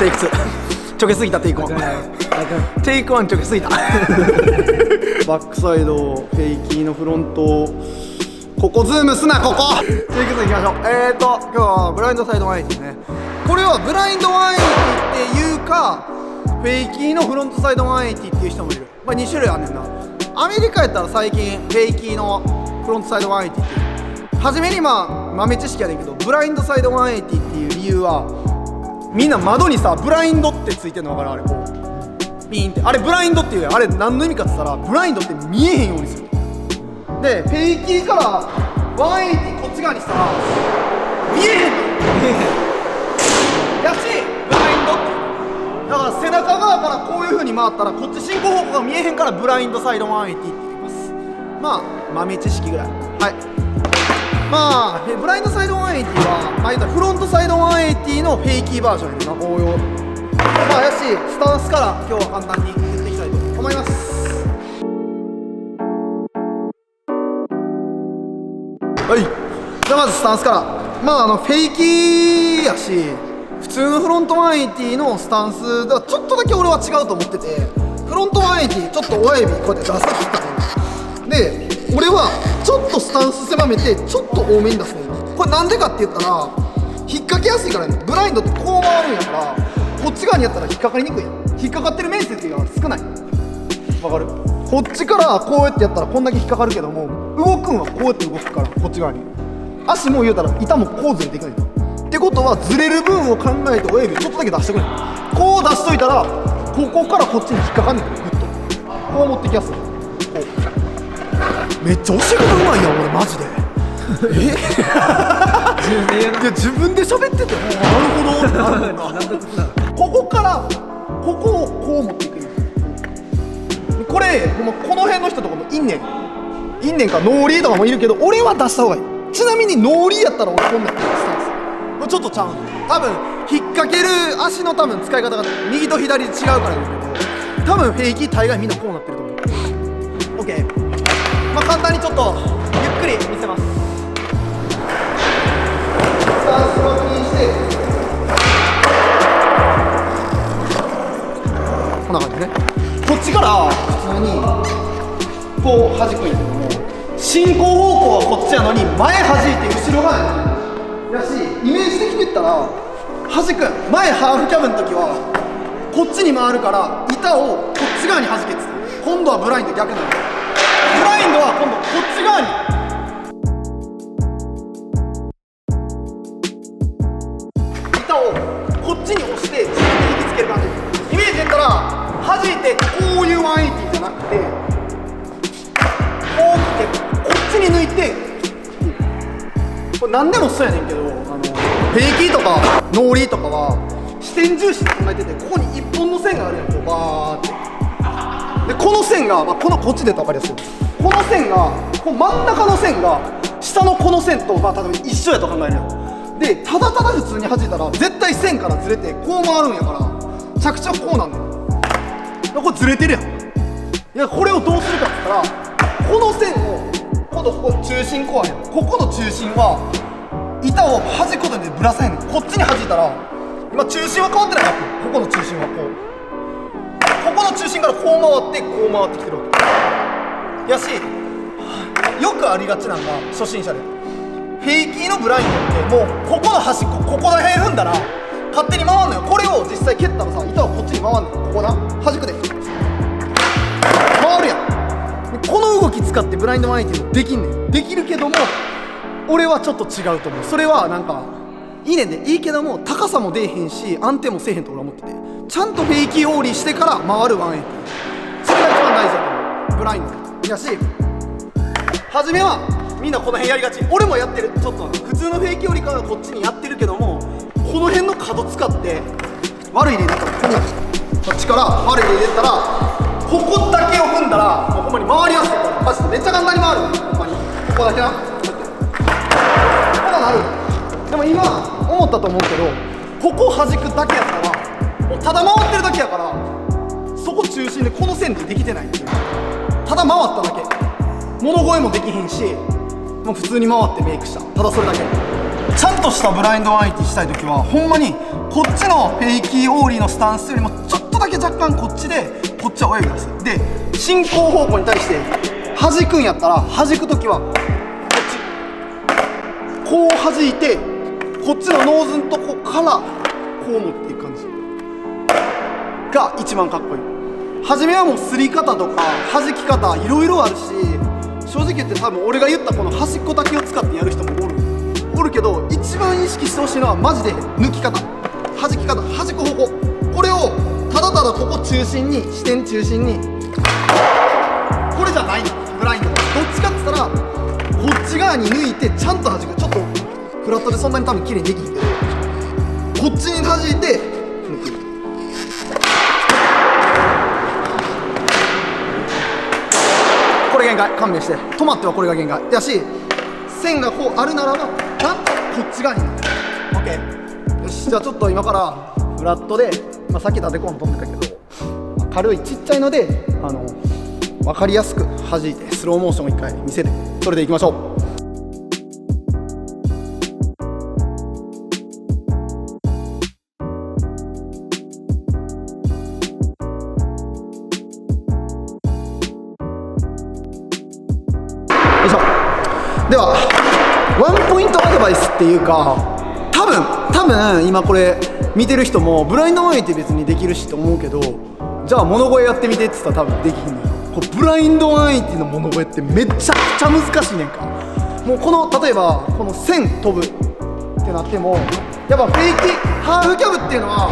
イク2ちょけすぎた。テイク1テイク1ちょけすぎたバックサイドフェイキーのフロント、ここズームすな。ここテイク2いきましょう。今日はブラインドサイド180ですね。これはブラインド180っていうかフェイキーのフロントサイド180っていう人もいる。まあ2種類あんねんな。アメリカやったら最近フェイキーのフロントサイド180っていう。初めに豆知識やねんけど、ブラインドサイド180っていう理由は、みんな窓にさブラインドってついてんの分かる？あれこうピーンって、あれブラインドっていう。あれ何の意味かって言ったら、ブラインドって見えへんようにする。でフェイキーから180こっち側にしたら見えへんのやし、ブラインドっていう。だから背中側からこういう風に回ったらこっち進行方向が見えへんからブラインドサイド180って言います。豆知識ぐらい。はい。ブラインドサイド180は、言ったらフロントサイド180のフェイキーバージョンやねんな、応用。やし、スタンスから今日は簡単に言っていきたいと思います。はい。じゃあまずスタンスから。フェイキーやし、普通のフロント180のスタンスではちょっとだけ俺は違うと思ってて、フロント180ちょっと親指こうやって出すって言ったね。で、俺はちょっとスタンス狭めてちょっと多めに出すねんな。これなんでかって言ったら引っ掛けやすいからね。ブラインドってこう回るんやから、こっち側にやったら引っ掛かりにくいやん。引っ掛かってる面積が少ない。わかる？こっちからこうやってやったらこんだけ引っ掛かるけども、動くんはこうやって動くから、こっち側に足も言うたら板もこうずれていくねん。ってことはずれる分を考えて親指ちょっとだけ出してくれ。こう出しといたらここからこっちに引っ掛かんねん。グッとこう持ってきやすい。こうめっちゃ教え方うまいやん俺マジでいや自分で喋ってて、なるほどってなるもんなここからここをこう持っていくんですよ。これこの辺の人とかもいんねんか、ノーリーとかもいるけど、俺は出した方がいい。ちなみにノーリーやったら俺こんなんスタンスちょっとちゃう。多分引っ掛ける足の使い方が右と左で違うからですけど、多分フェイキー大概みんなこうなってると思う。 OK。簡単にちょっとゆっくり見せます。スタンスを確認して、こんな感じね。こっちから普通にこう弾くんやけども、進行方向はこっちやのに前弾いて後ろ側やし、イメージ的に言ったら弾く前ハーフキャブの時はこっちに回るから板をこっち側に弾けって言ってた。今度はブラインド逆なの。ブラインドは今度こっち側に板をこっちに押して自分で引きつける感じ。イメージで言ったら弾いてこういう180じゃなくて、こう来てこっちに抜いて、これ何でもそうやねんけど、フェイキーとかノーリーとかは視点重視で考えてて、ここに一本の線があるやん、こうバーって。でこの線が、こっちで分かりやすい。この線がこう真ん中の線が下のこの線と、例えば一緒やと考えるよ。でただただ普通に弾いたら絶対線からずれてこう回るんやから、着地はこうなんだよ。これずれてるやん。いやこれをどうするかって言ったら、この線を今度ここ中心こうやねん。ここの中心は板を弾くことでぶらさへんねん。こっちに弾いたら今中心は変わってないやん。ここの中心はここの中心からこう回ってこう回ってきてるわけやし、よくありがちなんが初心者でフェイキーのブラインドって、もうここの端っこここら辺踏んだら勝手に回んのよ。これを実際蹴ったらさ、板はこっちに回んのよ。ここな弾くで回るやん。この動き使ってブラインド180できんねん。できるけども俺はちょっと違うと思う。それはなんかいいねんでいいけども、高さも出えへんし安定もせえへんと俺は思ってて、ちゃんとフェイキーオーリーしてから回る180、それが一番大事だと思う。ブラインドやし、初めはみんなこの辺やりがち。俺もやってる。ちょっと普通のフェイキーオーリーからこっちにやってるけども、この辺の角使って悪い例だったらこっちから悪い例で言ったら、ここだけを踏んだらもうほんまに回りやすいから、マジでめっちゃ簡単に回る。ほんまにここだけな、こうなる。でも今思ったと思うけど、ここ弾くだけやったらもうただ回ってるだけやから、そこ中心でこの線でできてないっていう。ただ回っただけ、物声もできへんし、もう普通に回ってメイクした、ただそれだけ。ちゃんとしたブラインド180したい時はほんまにこっちのフェイキーオーリーのスタンスよりもちょっとだけ若干こっちでこっちは親指出す。で進行方向に対して弾くんやったら弾く時はこっちこう弾いてこっちのノーズのとこからこう持っていく感じが一番かっこいい。初めはもうすり方とか弾き方いろいろあるし、正直言って多分俺が言ったこの端っこだけを使ってやる人もおるけど、一番意識してほしいのはマジで抜き方、弾き方、弾く方向、これをただただここ中心に視点中心に、これじゃないのブラインド。どっちかって言ったらこっち側に抜いてちゃんと弾く。ちょっとフラットでそんなに多分綺麗にできんけど、こっちに弾いて抜く。これ限界、勘弁して。止まってはこれが限界やし、線がこうあるならばちゃんとこっち側になる。 OK。 よし、じゃあちょっと今からフラットで、さっき縦コーン飛んでたけど、軽いちっちゃいので分かりやすく弾いてスローモーションを1回見せて、それでいきましょう。ではワンポイントアドバイスっていうか、多分今これ見てる人もブラインド180って別にできるしと思うけど、じゃあ物声やってみてって言ったら多分できひんのよ。これブラインド180の物声ってめちゃくちゃ難しいねんか。もうこの例えばこの線飛ぶってなっても、やっぱフェイキハーフキャブっていうのは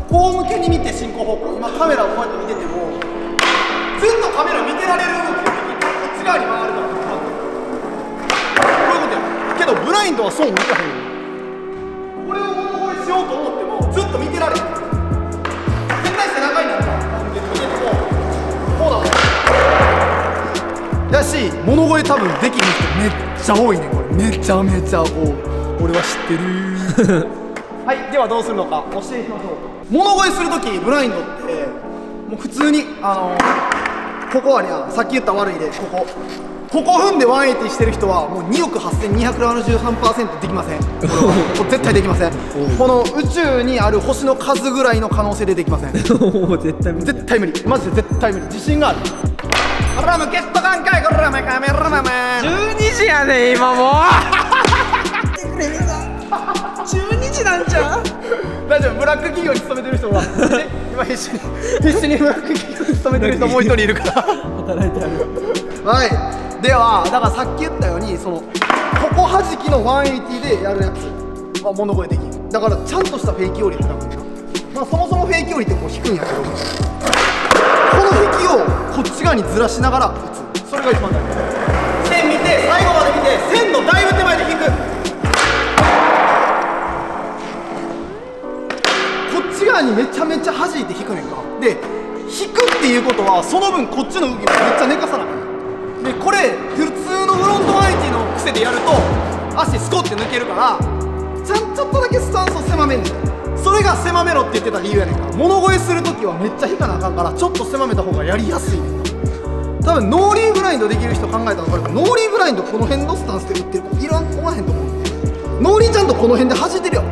こう向けに見て進行方向、今カメラをこうやって見ててもずっとカメラ見てられる動きができる。こっち側に回るからけどブラインドはそう向かへん。これを物声しようと思ってもずっと見てられへん。絶対背中になるから見ててもこうだもん。だし物声多分できる人めっちゃ多いね。これめちゃめちゃ多い。俺は知ってるはい、ではどうするのか教えていきましょう。物声するときブラインドってもう普通にここはね、さっき言った悪いでここ踏んで180してる人はもう2億8273%できません。これは絶対できませんこの宇宙にある星の数ぐらいの可能性でできません絶対無理。マジで絶対無理。自信がある。こらもゲスト眼科い、こらもカメラマン12時やね今もう12時なんちゃう大丈夫。ブラック企業に勤めてる人は今必死にブラック企業に勤めてる人もう一人いるから働いてあるはい。ではだからさっき言ったようにここ弾きの180でやるやつは物声できん。だからちゃんとしたフェイキーオリって多分そもそもフェイキーオリってこう引くんやけど、この引きをこっち側にずらしながら打つ。それが一番大事。線見て最後まで見て線のだいぶ手前で引く。こっち側にめちゃめちゃ弾いて引くねんか。で引くっていうことはその分こっちの動きもめっちゃ寝かさなあかん。でこれ普通のフロント180の癖でやると足スコって抜けるから、ちょっとだけスタンスを狭めんねん。それが狭めろって言ってた理由やねんから。物声するときはめっちゃ引かなあかんから、ちょっと狭めた方がやりやすいねん。多分ノーリーブラインドできる人考えたら分かるけど、ノーリーブラインドこの辺のスタンスで打ってる子おらへんと思う。ノーリーちゃんとこの辺で弾いてるよ。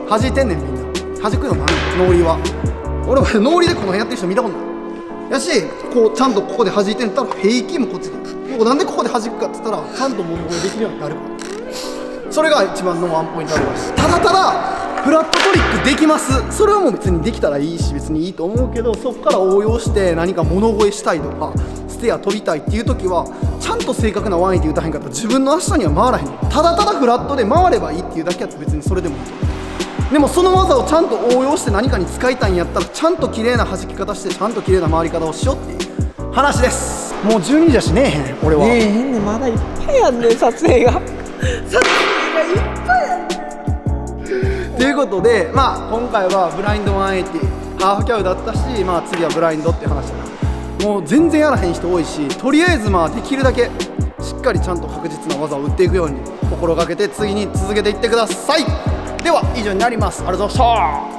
弾いてんねんみんな。弾くよなノーリーは。俺もノーリーでこの辺やってる人見たことないやし、こうちゃんとここで弾いてんったらフェイキーもこっちで、なんでここで弾くかって言ったらちゃんと物声できるようになるから。それが一番のワンポイントアドバイス。ただフラットトリックできます。それはもう別にできたらいいし別にいいと思うけど、そこから応用して何か物声したいとかステア飛びたいっていう時はちゃんと正確な180打たへんかったら自分の足下には回らへん。ただフラットで回ればいいっていうだけやったら別にそれでもいいと思う。でもその技をちゃんと応用して何かに使いたいんやったらちゃんと綺麗な弾き方してちゃんと綺麗な回り方をしようっていう話です。もう12時だしねえへん俺は。ねえへんねん、まだいっぱいやんねん撮影がいっぱいやんねんということで今回はブラインド180ハーフキャブだったし、次はブラインドって話だな。もう全然やらへん人多いし、とりあえずできるだけしっかりちゃんと確実な技を打っていくように心がけて次に続けていってください。では以上になります。ありがとうございました。